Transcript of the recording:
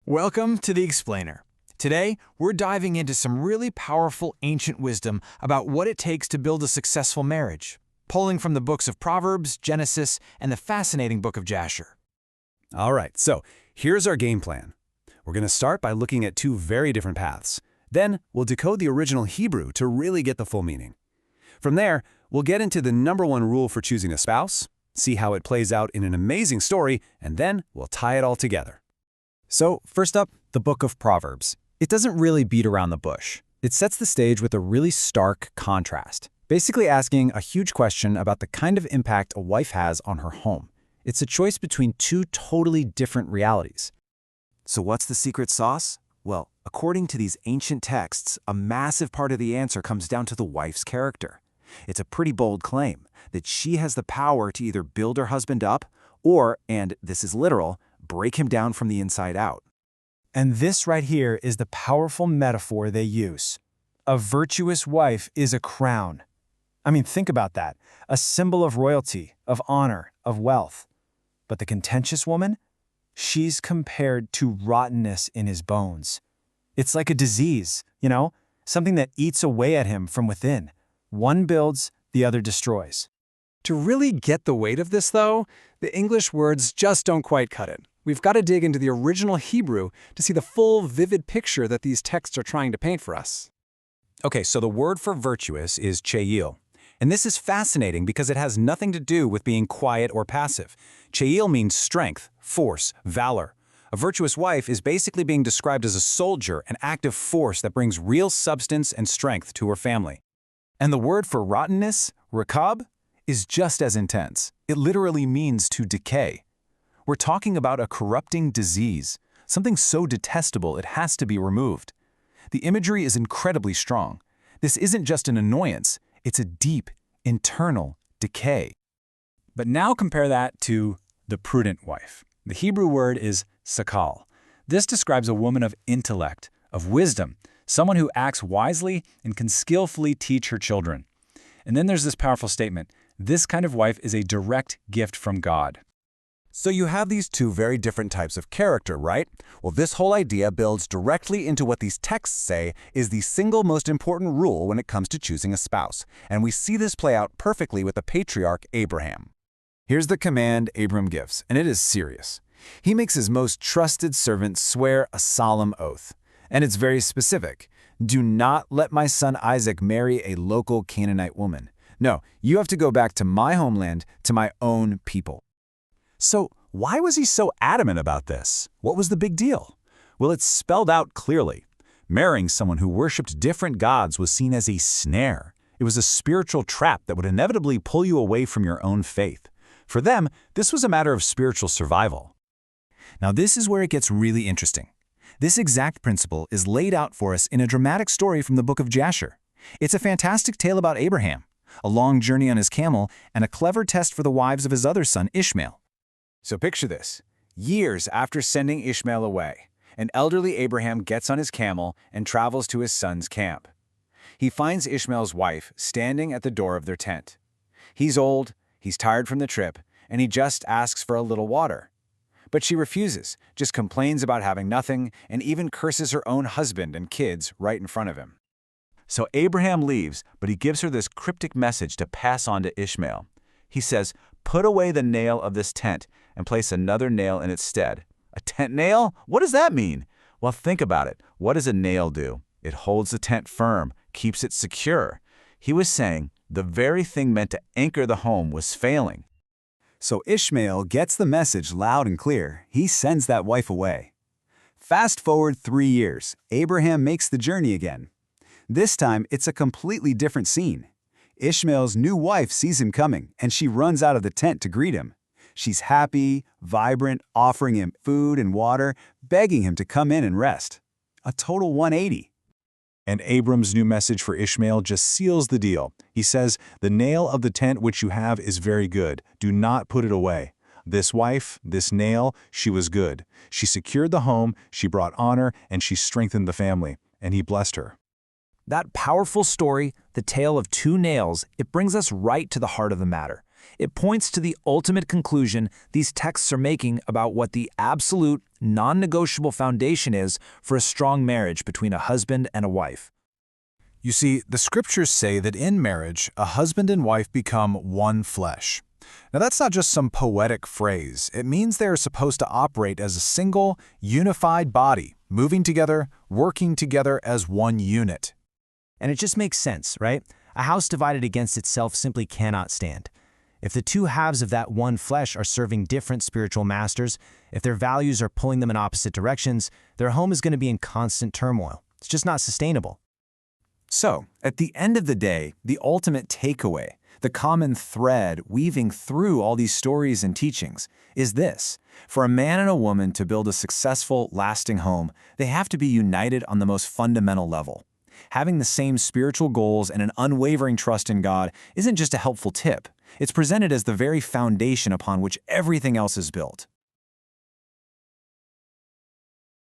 Welcome to The Explainer. Today, we're diving into some really powerful ancient wisdom about what it takes to build a successful marriage, pulling from the books of Proverbs, Genesis, and the fascinating book of Jasher. All right, so here's our game plan. We're going to start by looking at two very different paths. Then, we'll decode the original Hebrew to really get the full meaning. From there, we'll get into the #1 rule for choosing a spouse, see how it plays out in an amazing story, and then we'll tie it all together. So, first up, the book of Proverbs. It doesn't really beat around the bush. It sets the stage with a really stark contrast, basically asking a huge question about the kind of impact a wife has on her home. It's a choice between two totally different realities. So what's the secret sauce? Well, according to these ancient texts, a massive part of the answer comes down to the wife's character. It's a pretty bold claim that she has the power to either build her husband up or, and this is literal, break him down from the inside out. And this right here is the powerful metaphor they use. A virtuous wife is a crown. I mean, think about that. A symbol of royalty, of honor, of wealth. But the contentious woman? She's compared to rottenness in his bones. It's like a disease, something that eats away at him from within. One builds, the other destroys. To really get the weight of this, though, the English words just don't quite cut it. We've got to dig into the original Hebrew to see the full, vivid picture that these texts are trying to paint for us. Okay, so the word for virtuous is cheil. And this is fascinating because it has nothing to do with being quiet or passive. Cheil means strength, force, valor. A virtuous wife is basically being described as a soldier, an active force that brings real substance and strength to her family. And the word for rottenness, rakab, is just as intense. It literally means to decay. We're talking about a corrupting disease, something so detestable it has to be removed. The imagery is incredibly strong. This isn't just an annoyance, it's a deep, internal decay. But now compare that to the prudent wife. The Hebrew word is sakal. This describes a woman of intellect, of wisdom, someone who acts wisely and can skillfully teach her children. And then there's this powerful statement: this kind of wife is a direct gift from God. So you have these two very different types of character, right? Well, this whole idea builds directly into what these texts say is the single most important rule when it comes to choosing a spouse. And we see this play out perfectly with the patriarch Abraham. Here's the command Abram gives, and it is serious. He makes his most trusted servant swear a solemn oath. And it's very specific. Do not let my son Isaac marry a local Canaanite woman. No, you have to go back to my homeland, to my own people. So why was he so adamant about this? What was the big deal? Well, it's spelled out clearly. Marrying someone who worshipped different gods was seen as a snare. It was a spiritual trap that would inevitably pull you away from your own faith. For them, this was a matter of spiritual survival. Now this is where it gets really interesting. This exact principle is laid out for us in a dramatic story from the book of Jasher. It's a fantastic tale about Abraham, a long journey on his camel, and a clever test for the wives of his other son Ishmael. So picture this. Years after sending Ishmael away, an elderly Abraham gets on his camel and travels to his son's camp. He finds Ishmael's wife standing at the door of their tent. He's old, he's tired from the trip, and he just asks for a little water. But she refuses, just complains about having nothing, and even curses her own husband and kids right in front of him. So Abraham leaves, but he gives her this cryptic message to pass on to Ishmael. He says, "Put away the nail of this tent and place another nail in its stead." A tent nail? What does that mean? Well, think about it. What does a nail do? It holds the tent firm, keeps it secure. He was saying the very thing meant to anchor the home was failing. So Ishmael gets the message loud and clear. He sends that wife away. Fast forward 3 years, Abraham makes the journey again. This time, it's a completely different scene. Ishmael's new wife sees him coming, and she runs out of the tent to greet him. She's happy, vibrant, offering him food and water, begging him to come in and rest. A total 180. And Abram's new message for Ishmael just seals the deal. He says, "The nail of the tent which you have is very good. Do not put it away." This wife, this nail, she was good. She secured the home, she brought honor, and she strengthened the family. And he blessed her. That powerful story, the tale of two nails, it brings us right to the heart of the matter. It points to the ultimate conclusion these texts are making about what the absolute, non-negotiable foundation is for a strong marriage between a husband and a wife. You see, the scriptures say that in marriage, a husband and wife become one flesh. Now, that's not just some poetic phrase. It means they are supposed to operate as a single, unified body, moving together, working together as one unit. And it just makes sense, right? A house divided against itself simply cannot stand. If the two halves of that one flesh are serving different spiritual masters, if their values are pulling them in opposite directions, their home is going to be in constant turmoil. It's just not sustainable. So, at the end of the day, the ultimate takeaway, the common thread weaving through all these stories and teachings, is this. For a man and a woman to build a successful, lasting home, they have to be united on the most fundamental level. Having the same spiritual goals and an unwavering trust in God isn't just a helpful tip. It's presented as the very foundation upon which everything else is built.